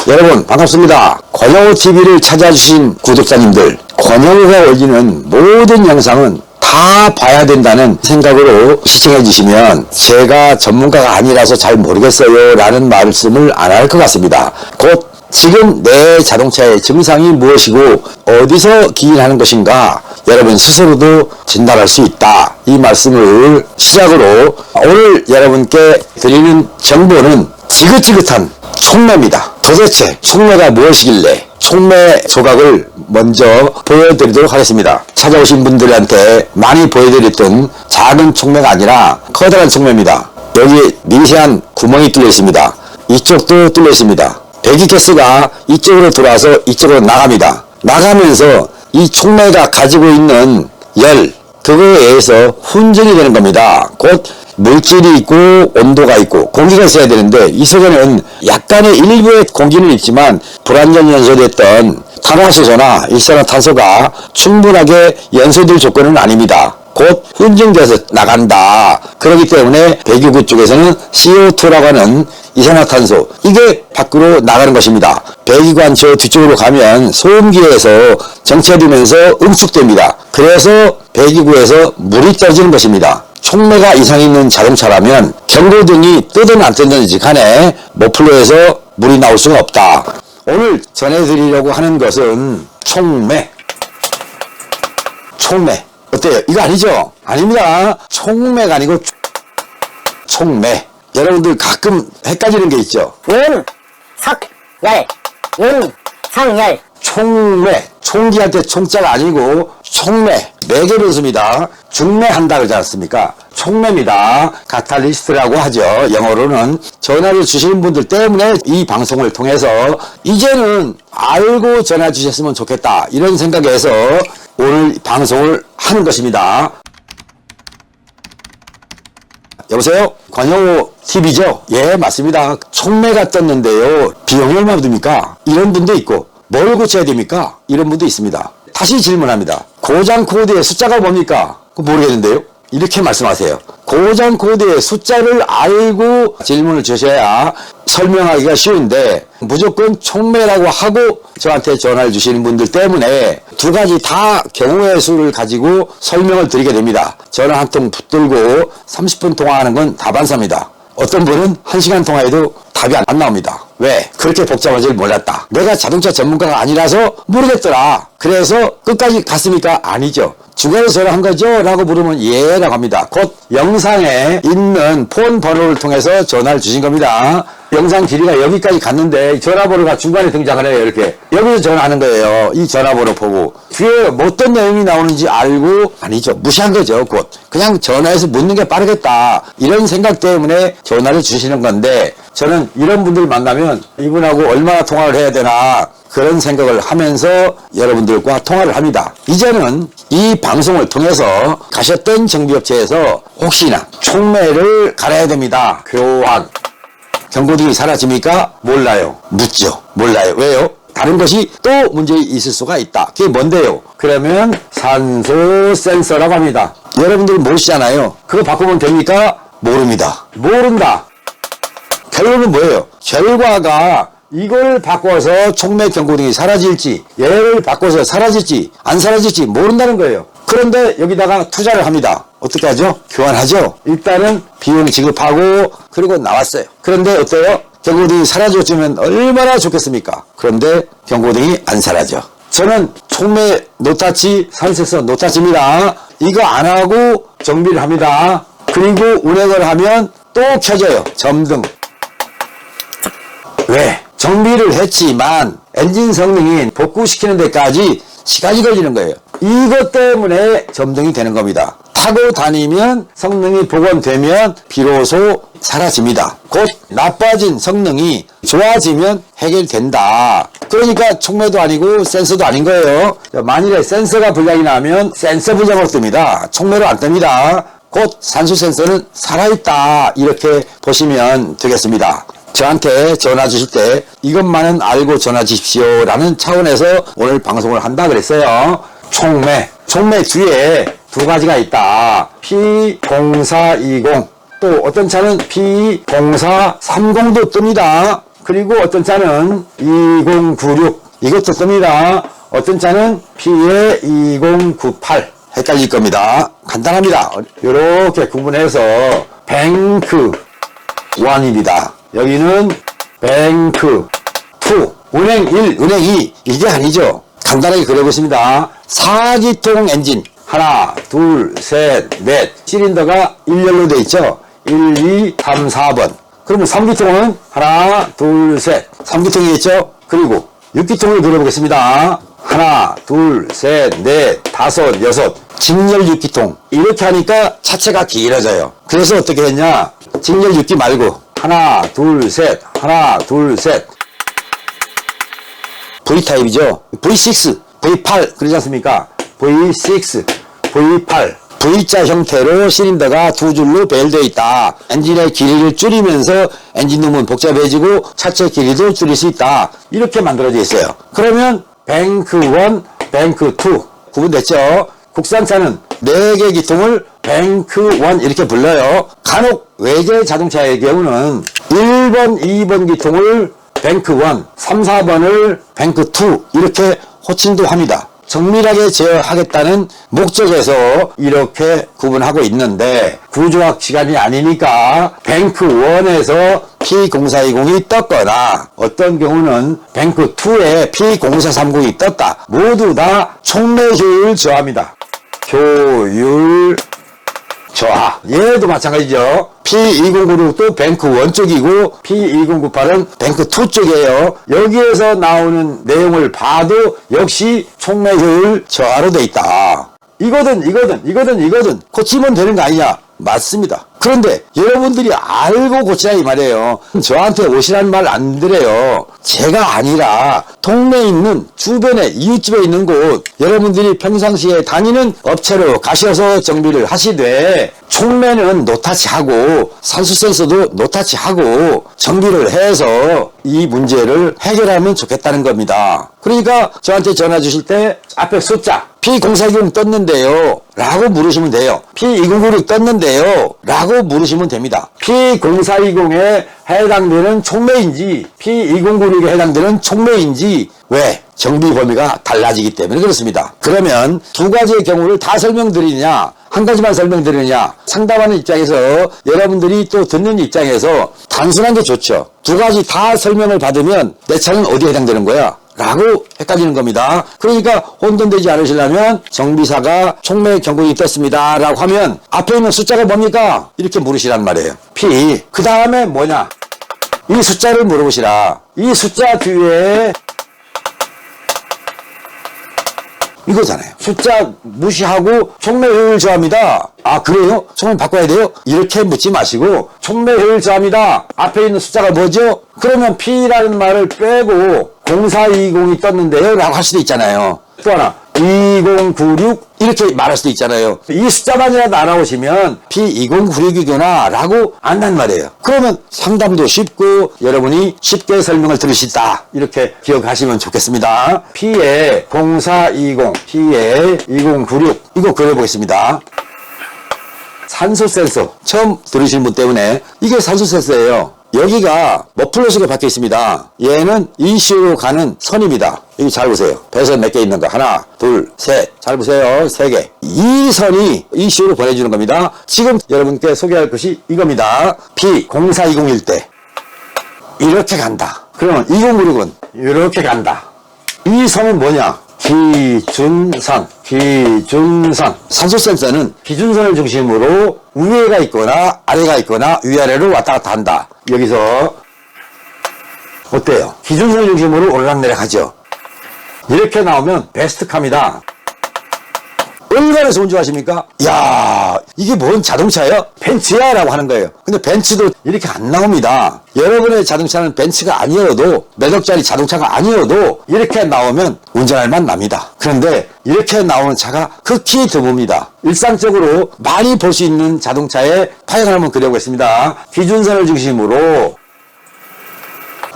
여러분 반갑습니다. 권영우TV를 찾아주신 구독자님들, 권영우가 올리는 모든 영상은 다 봐야 된다는 생각으로 시청해 주시면 제가 전문가가 아니라서 잘 모르겠어요 라는 말씀을 안 할 것 같습니다. 곧 지금 내 자동차의 증상이 무엇이고 어디서 기인하는 것인가 여러분 스스로도 진단할 수 있다, 이 말씀을 시작으로 오늘 여러분께 드리는 정보는 지긋지긋한 촉매입니다. 도대체 촉매가 무엇이길래 촉매 조각을 먼저 보여드리도록 하겠습니다. 찾아오신 분들한테 많이 보여드렸던 작은 촉매가 아니라 커다란 촉매입니다. 여기 미세한 구멍이 뚫려 있습니다. 이쪽도 뚫려 있습니다. 배기가스가 이쪽으로 들어와서 이쪽으로 나갑니다. 나가면서 이 촉매가 가지고 있는 열, 그거에 의해서 훈증이 되는 겁니다. 곧 물질이 있고 온도가 있고 공기가 있어야 되는데 이 속에는 약간의 일부의 공기는 있지만 불완전 연소됐던 탄화수소나 일산화탄소가 충분하게 연소될 조건은 아닙니다. 곧 훈증돼서 나간다. 그렇기 때문에 배기구 쪽에서는 CO2라고 하는 이산화탄소, 이게 밖으로 나가는 것입니다. 배기관 저 뒤쪽으로 가면 소음기에서 정체되면서 응축됩니다. 그래서 배기구에서 물이 떨어지는 것입니다. 촉매가 이상이 있는 자동차라면 경고등이 뜨든 안 뜨든지 간에 머플러에서 물이 나올 수가 없다. 오늘 전해드리려고 하는 것은 촉매. 어때요? 이거 아니죠? 아닙니다. 촉매가 아니고 촉매. 여러분들 가끔 헷갈리는 게 있죠? 윤석열. 촉매. 총기한테 총자가 아니고 촉매. 네 개를 씁니다. 중매한다 그러지 않습니까? 촉매입니다. 카탈리스트라고 하죠. 영어로는. 전화를 주시는 분들 때문에 이 방송을 통해서 이제는 알고 전화 주셨으면 좋겠다, 이런 생각에서 오늘 방송을 하는 것입니다. 여보세요? 권영우TV죠? 예, 맞습니다. 촉매가 떴는데요. 비용이 얼마나 듭니까? 이런 분도 있고, 뭘 고쳐야 됩니까? 이런 분도 있습니다. 다시 질문합니다. 고장 코드의 숫자가 뭡니까? 모르겠는데요? 이렇게 말씀하세요. 고장 코드의 숫자를 알고 질문을 주셔야 설명하기가 쉬운데 무조건 촉매라고 하고 저한테 전화를 주시는 분들 때문에 두 가지 다 경우의 수를 가지고 설명을 드리게 됩니다. 전화 한 통 붙들고 30분 통화하는 건 다반사입니다. 어떤 분은 1시간 통화해도 답이 안 나옵니다. 왜? 그렇게 복잡한 줄 몰랐다. 내가 자동차 전문가가 아니라서 모르겠더라. 그래서 끝까지 갔습니까? 아니죠. 중간에 전화한 거죠? 라고 물으면 예 라고 합니다. 곧 영상에 있는 폰 번호를 통해서 전화를 주신 겁니다. 영상 길이가 여기까지 갔는데 전화번호가 중간에 등장을 해요. 이렇게 여기서 전화하는 거예요. 이 전화번호 보고 뒤에 어떤 내용이 나오는지 알고, 아니죠, 무시한 거죠. 곧 그냥 전화해서 묻는 게 빠르겠다, 이런 생각 때문에 전화를 주시는 건데, 저는 이런 분들 만나면 이분하고 얼마나 통화를 해야 되나 그런 생각을 하면서 여러분들과 통화를 합니다. 이제는 이 방송을 통해서 가셨던 정비업체에서 혹시나 촉매를 갈아야 됩니다. 교환. 경고등이 사라집니까? 몰라요. 묻죠. 몰라요. 왜요? 다른 것이 또 문제 있을 수가 있다. 그게 뭔데요? 그러면 산소 센서라고 합니다. 여러분들 모르시잖아요. 그거 바꾸면 됩니까? 모릅니다. 모른다. 결론은 뭐예요? 결과가 이걸 바꿔서 촉매 경고등이 사라질지, 얘를 바꿔서 사라질지 안 사라질지 모른다는 거예요. 그런데 여기다가 투자를 합니다. 어떻게 하죠? 교환하죠. 일단은 비용 지급하고 그리고 나왔어요. 그런데 어때요? 경고등이 사라져주면 얼마나 좋겠습니까? 그런데 경고등이 안 사라져. 저는 촉매 노타치, 산센서 노타치입니다. 이거 안 하고 정비를 합니다. 그리고 운행을 하면 또 켜져요. 점등. 왜? 정비를 했지만 엔진 성능이 복구시키는 데까지 시간이 걸리는 거예요. 이것 때문에 점등이 되는 겁니다. 타고 다니면 성능이 복원되면 비로소 사라집니다. 곧 나빠진 성능이 좋아지면 해결된다. 그러니까 촉매도 아니고 센서도 아닌 거예요. 만일에 센서가 불량이 나면 센서 불량으로 뜹니다. 촉매로 안 뜹니다. 곧 산소 센서는 살아있다, 이렇게 보시면 되겠습니다. 저한테 전화 주실 때 이것만은 알고 전화 주십시오 라는 차원에서 오늘 방송을 한다 그랬어요. 촉매 뒤에 두 가지가 있다. P0420, 또 어떤 차는 P0430도 뜹니다. 그리고 어떤 차는 2096 이것도 씁니다. 어떤 차는 P의 2098 헷갈릴 겁니다. 간단합니다. 이렇게 구분해서 뱅크 1입니다. 여기는 뱅크 2, 은행 1, 은행 2 이게 아니죠. 간단하게 그려보겠습니다. 4기통 엔진 하나, 둘, 셋, 넷 실린더가 1열로 되어 있죠. 1, 2, 3, 4번. 그러면 3기통은 하나, 둘, 셋 3기통이겠죠. 그리고 6기통을 그려보겠습니다. 하나, 둘, 셋, 넷, 다섯, 여섯 직렬 6기통 이렇게 하니까 차체가 길어져요. 그래서 어떻게 했냐, 직렬 6기 말고 하나, 둘, 셋, 하나, 둘, 셋 V타입이죠. V6, V8 그러지 않습니까? V6, V8 V자 형태로 실린더가 두 줄로 배열되어 있다. 엔진의 길이를 줄이면서 엔진룸은 복잡해지고 차체 길이도 줄일 수 있다. 이렇게 만들어져 있어요. 그러면 뱅크 1, 뱅크 2 구분됐죠? 국산차는 4개 기통을 뱅크 1 이렇게 불러요. 간혹 외제 자동차의 경우는 1번, 2번 기통을 뱅크 1, 3, 4번을 뱅크 2 이렇게 호칭도 합니다. 정밀하게 제어하겠다는 목적에서 이렇게 구분하고 있는데 구조학 시간이 아니니까 뱅크 1에서 P0420이 떴거나 어떤 경우는 뱅크 2에 P0430이 떴다. 모두 다 촉매 효율 저하입니다. 효율 저하. 얘도 마찬가지죠. P2096도 뱅크 1 쪽이고 P2098은 뱅크 2 쪽이에요. 여기에서 나오는 내용을 봐도 역시 촉매 효율 저하로 돼 있다. 이거든 고치면 되는 거 아니냐? 맞습니다. 그런데 여러분들이 알고 고치라 이 말이에요. 저한테 오시라는 말 안 드려요. 제가 아니라 동네에 있는 주변에 이웃집에 있는 곳 여러분들이 평상시에 다니는 업체로 가셔서 정비를 하시되 촉매는 노타치하고 산수 센서도 노타치하고 정비를 해서 이 문제를 해결하면 좋겠다는 겁니다. 그러니까 저한테 전화 주실 때 앞에 숫자 P0420 떴는데요 라고 물으시면 돼요. P2096 떴는데요 라고 물으시면 됩니다. P0420에 해당되는 촉매인지 P2096에 해당되는 촉매인지 왜? 정비 범위가 달라지기 때문에 그렇습니다. 그러면 두 가지의 경우를 다 설명드리느냐 한 가지만 설명드리느냐 상담하는 입장에서 여러분들이 또 듣는 입장에서 단순한 게 좋죠. 두 가지 다 설명을 받으면 내 차는 어디에 해당되는 거야? 라고 헷갈리는 겁니다. 그러니까 혼돈되지 않으시려면 정비사가 촉매 경고등이 떴습니다 라고 하면 앞에 있는 숫자가 뭡니까? 이렇게 물으시란 말이에요. P 그 다음에 뭐냐? 이 숫자를 물어보시라. 이 숫자 뒤에 이거잖아요. 숫자 무시하고 촉매 효율 저하입니다. 아 그래요? 촉매 바꿔야 돼요? 이렇게 묻지 마시고 촉매 효율 저하입니다. 앞에 있는 숫자가 뭐죠? 그러면 P라는 말을 빼고 0420이 떴는데요 라고 할 수도 있잖아요. 또 하나 2096 이렇게 말할 수도 있잖아요. 이 숫자만이라도 알아오시면 P2096이구나 라고 안단 말이에요. 그러면 상담도 쉽고 여러분이 쉽게 설명을 들을 수 있다 이렇게 기억하시면 좋겠습니다. P에 0420 P에 2096 이거 그려보겠습니다. 산소 센서 처음 들으시는 분 때문에 이게 산소 센서예요. 여기가 머플러식에 박혀 있습니다. 얘는 ECU로 가는 선입니다. 여기 잘 보세요. 배선 몇 개 있는 거 하나 둘 셋 잘 보세요. 3개. 이 선이 ECU로 보내주는 겁니다. 지금 여러분께 소개할 것이 이겁니다. P0420일 때 이렇게 간다. 그러면 2096은 이렇게 간다. 이 선은 뭐냐? 기준선. 산소 센서는 기준선을 중심으로 위에가 있거나 아래가 있거나 위아래로 왔다 갔다 한다. 여기서 어때요? 기준선을 중심으로 오르락내락 하죠. 이렇게 나오면 베스트카입니다. 얼마나 좋은 줄 아십니까? 야 이게 뭔 자동차예요? 벤츠야 라고 하는 거예요. 근데 벤츠도 이렇게 안 나옵니다. 여러분의 자동차는 벤츠가 아니어도 몇 억짜리 자동차가 아니어도 이렇게 나오면 운전할 만 납니다. 그런데 이렇게 나오는 차가 극히 드뭅니다. 일상적으로 많이 볼 수 있는 자동차의 파형을 한번 그려보겠습니다. 기준선을 중심으로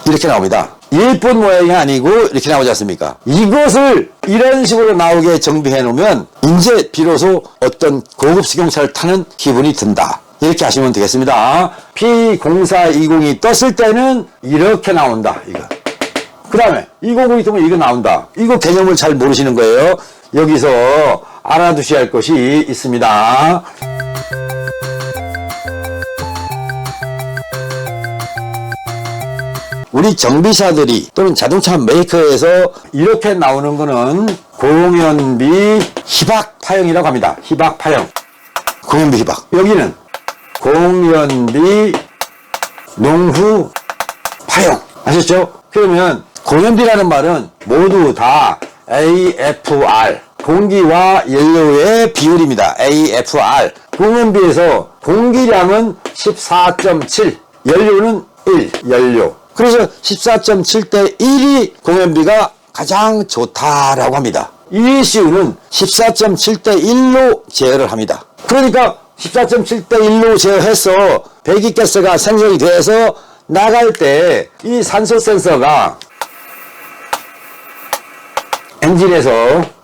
이렇게 나옵니다. 예쁜 모양이 아니고 이렇게 나오지 않습니까? 이것을 이런 식으로 나오게 정비해 놓으면 이제 비로소 어떤 고급 승용차를 타는 기분이 든다. 이렇게 하시면 되겠습니다. P0420이 떴을 때는 이렇게 나온다. 이거. 그 다음에 209이 뜨면 이거 나온다. 이거 개념을 잘 모르시는 거예요. 여기서 알아두셔야 할 것이 있습니다. 우리 정비사들이 또는 자동차 메이커에서 이렇게 나오는 거는 공연비 희박 파형이라고 합니다. 희박 파형. 공연비 희박. 여기는 공연비 농후 파형. 아셨죠? 그러면 공연비라는 말은 모두 다 AFR. 공기와 연료의 비율입니다. AFR. 공연비에서 공기량은 14.7, 연료는 1, 연료. 그래서 14.7대 1이 공연비가 가장 좋다라고 합니다. ECU는 14.7대 1로 제어를 합니다. 그러니까 14.7대 1로 제어해서 배기가스가 생성이 돼서 나갈 때 이 산소 센서가 엔진에서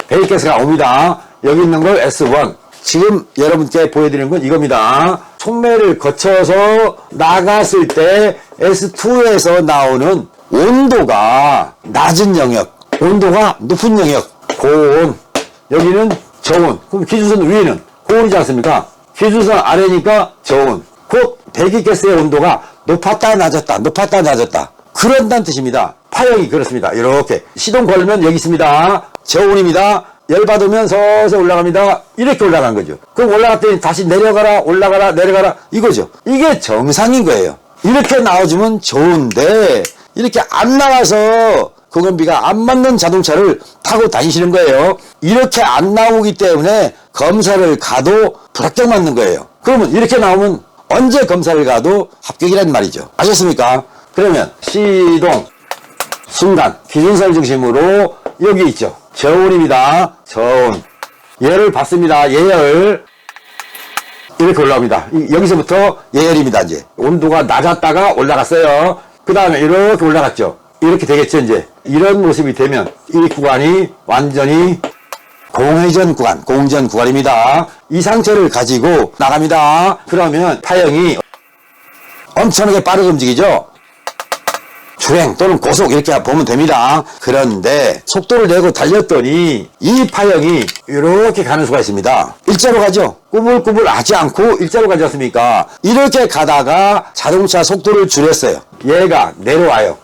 배기가스가 옵니다. 여기 있는 걸 S1. 지금 여러분께 보여드리는 건 이겁니다. 촉매를 거쳐서 나갔을 때 S2에서 나오는 온도가 낮은 영역, 온도가 높은 영역, 고온. 여기는 저온. 그럼 기준선 위에는 고온이지 않습니까? 기준선 아래니까 저온. 곧 배기가스의 온도가 높았다 낮았다, 높았다 낮았다. 그런다는 뜻입니다. 파형이 그렇습니다. 이렇게 시동 걸면 여기 있습니다. 저온입니다. 열 받으면 서서 올라갑니다. 이렇게 올라간 거죠. 그럼 올라갔더니 다시 내려가라, 올라가라, 내려가라 이거죠. 이게 정상인 거예요. 이렇게 나와주면 좋은데 이렇게 안 나와서 공연비가 안 맞는 자동차를 타고 다니시는 거예요. 이렇게 안 나오기 때문에 검사를 가도 불합격 맞는 거예요. 그러면 이렇게 나오면 언제 검사를 가도 합격이란 말이죠. 아셨습니까? 그러면 시동, 순간, 기준선을 중심으로 여기 있죠. 저온입니다. 저온. 얘를 받습니다. 예열. 이렇게 올라옵니다. 여기서부터 예열입니다. 이제 온도가 낮았다가 올라갔어요. 그 다음에 이렇게 올라갔죠. 이렇게 되겠죠. 이제 이런 모습이 되면 이 구간이 완전히 공회전 구간, 공전 구간입니다. 이 상태를 가지고 나갑니다. 그러면 파형이 엄청나게 빠르게 움직이죠. 주행 또는 고속 이렇게 보면 됩니다. 그런데 속도를 내고 달렸더니 이 파형이 이렇게 가는 수가 있습니다. 일자로 가죠. 꾸불꾸불 하지 않고 일자로 가지 않습니까? 이렇게 가다가 자동차 속도를 줄였어요. 얘가 내려와요.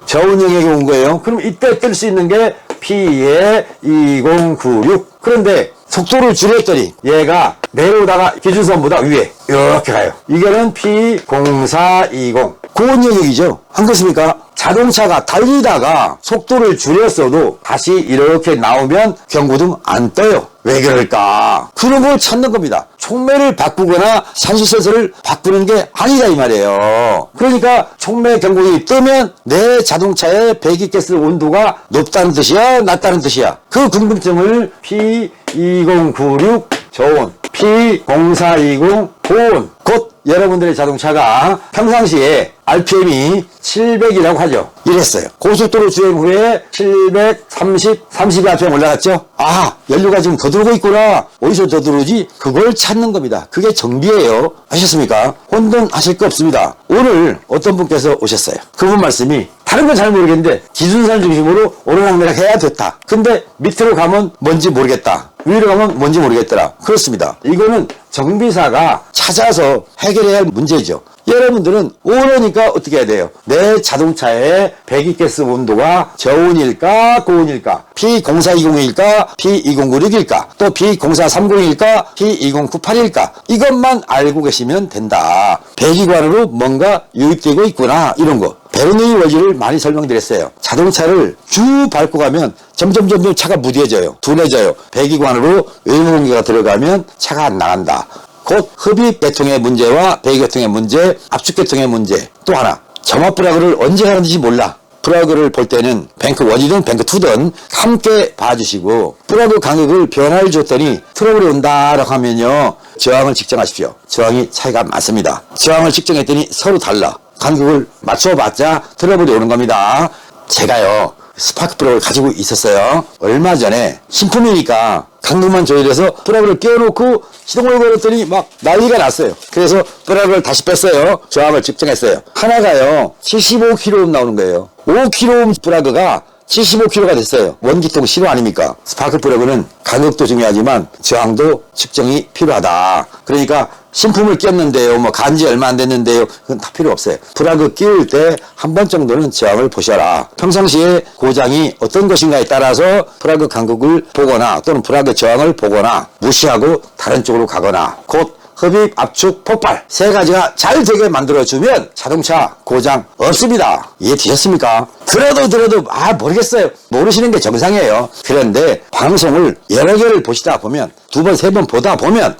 저온 영역에 온 거예요. 그럼 이때 뜰 수 있는 게 P의 2096. 그런데 속도를 줄였더니 얘가 내려오다가 기준선보다 위에 이렇게 가요. 이거는 P0420. 고온 영역이죠. 안 그렇습니까? 자동차가 달리다가 속도를 줄였어도 다시 이렇게 나오면 경고등 안 떠요. 왜 그럴까? 그런 걸 찾는 겁니다. 촉매를 바꾸거나 산소 센서를 바꾸는 게 아니다 이 말이에요. 그러니까 촉매 경고등이 뜨면 내 자동차의 배기가스 온도가 높다는 뜻이야, 낮다는 뜻이야. 그 궁금증을 P2096 저온, P0420 고온. 곧 여러분들의 자동차가 평상시에 RPM이 700이라고 하죠. 이랬어요. 고속도로 주행 후에 730, 32rpm 올라갔죠? 아, 연료가 지금 더 들어오고 있구나. 어디서 더 들어오지? 그걸 찾는 겁니다. 그게 정비예요. 아셨습니까? 혼돈하실 거 없습니다. 오늘 어떤 분께서 오셨어요. 그분 말씀이 다른 건 잘 모르겠는데 기준선 중심으로 오르락내락 해야 됐다. 근데 밑으로 가면 뭔지 모르겠다. 위로 가면 뭔지 모르겠더라. 그렇습니다. 이거는 정비사가 찾아서 해결해야 할 문제죠. 여러분들은 오르니까 어떻게 해야 돼요? 내 자동차의 배기가스 온도가 저온일까 고온일까? P0420일까 P2096일까? 또 P0430일까 P2098일까? 이것만 알고 계시면 된다. 배기관으로 뭔가 유입되고 있구나 이런 거. 베르누이 원리를 많이 설명드렸어요. 자동차를 쭉 밟고 가면 점점 차가 무뎌져요. 둔해져요. 배기관으로 외부 공기가 들어가면 차가 안 나간다. 곧 흡입 계통의 문제와 배기 계통의 문제, 압축 계통의 문제. 또 하나, 점화 플러그를 언제 가는지 몰라. 플러그를 볼 때는 뱅크 1이든 뱅크 2든 함께 봐주시고 플러그 간격을 변화를 줬더니 트러블이 온다라고 하면요. 저항을 측정하십시오. 저항이 차이가 많습니다. 저항을 측정했더니 서로 달라. 간격을 맞춰봤자 트러블이 오는 겁니다. 제가요. 스파크 플러그를 가지고 있었어요. 얼마 전에 신품이니까 강도만 조율해서 플러그를 끼워놓고 시동을 걸었더니 막 난리가 났어요. 그래서 플러그를 다시 뺐어요. 저항을 측정했어요. 하나가요 75kΩ 나오는 거예요. 5kΩ 플러그가 75kg가 됐어요. 원기통 실화 아닙니까? 스파크 플러그는 가격도 중요하지만 저항도 측정이 필요하다. 그러니까 신품을 꼈는데요. 뭐 간지 얼마 안 됐는데요. 그건 다 필요 없어요. 플러그 끼울 때 한 번 정도는 저항을 보셔라. 평상시에 고장이 어떤 것인가에 따라서 플러그 간극을 보거나 또는 플러그 저항을 보거나 무시하고 다른 쪽으로 가거나 곧 흡입, 압축, 폭발 세 가지가 잘 되게 만들어주면 자동차 고장 없습니다. 이해되셨습니까? 들어도 모르겠어요. 모르시는 게 정상이에요. 그런데 방송을 여러 개를 보시다 보면 두 번, 세 번 보다 보면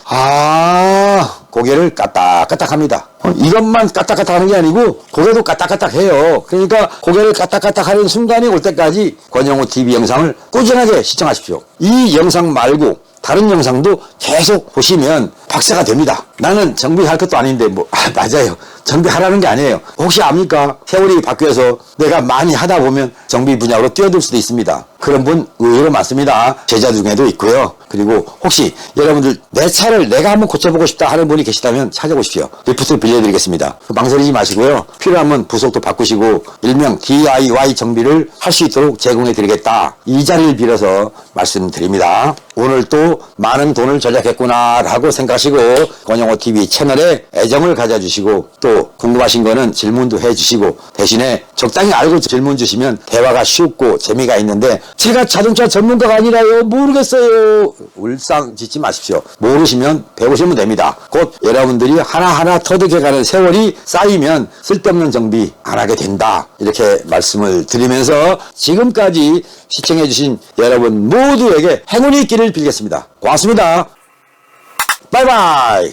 고개를 까딱까딱합니다. 이것만 까딱까딱하는 게 아니고 고개도 까딱까딱해요. 그러니까 고개를 까딱까딱하는 순간이 올 때까지 권영호 TV 영상을 꾸준하게 시청하십시오. 이 영상 말고 다른 영상도 계속 보시면 박사가 됩니다. 나는 정비할 것도 아닌데 맞아요. 정비하라는 게 아니에요. 혹시 압니까? 세월이 바뀌어서 내가 많이 하다 보면 정비 분야로 뛰어들 수도 있습니다. 그런 분 의외로 많습니다. 제자 중에도 있고요. 그리고 혹시 여러분들 내 차를 내가 한번 고쳐보고 싶다 하는 분이 계시다면 찾아보십시오. 리프트 빌려드리겠습니다. 망설이지 마시고요. 필요하면 부속도 바꾸시고 일명 DIY 정비를 할 수 있도록 제공해드리겠다. 이 자리를 빌어서 말씀드립니다. 오늘 또 많은 돈을 절약했구나 라고 생각하시고 권영호 TV 채널에 애정을 가져주시고 또 궁금하신 거는 질문도 해주시고 대신에 적당히 알고 질문 주시면 대화가 쉽고 재미가 있는데 제가 자동차 전문가가 아니라요 모르겠어요. 울상 짓지 마십시오. 모르시면 배우시면 됩니다. 곧 여러분들이 하나하나 터득해가는 세월이 쌓이면 쓸데없는 정비 안 하게 된다. 이렇게 말씀을 드리면서 지금까지 시청해주신 여러분 모두에게 행운이 있기를 빌겠습니다. 고맙습니다. 바이바이.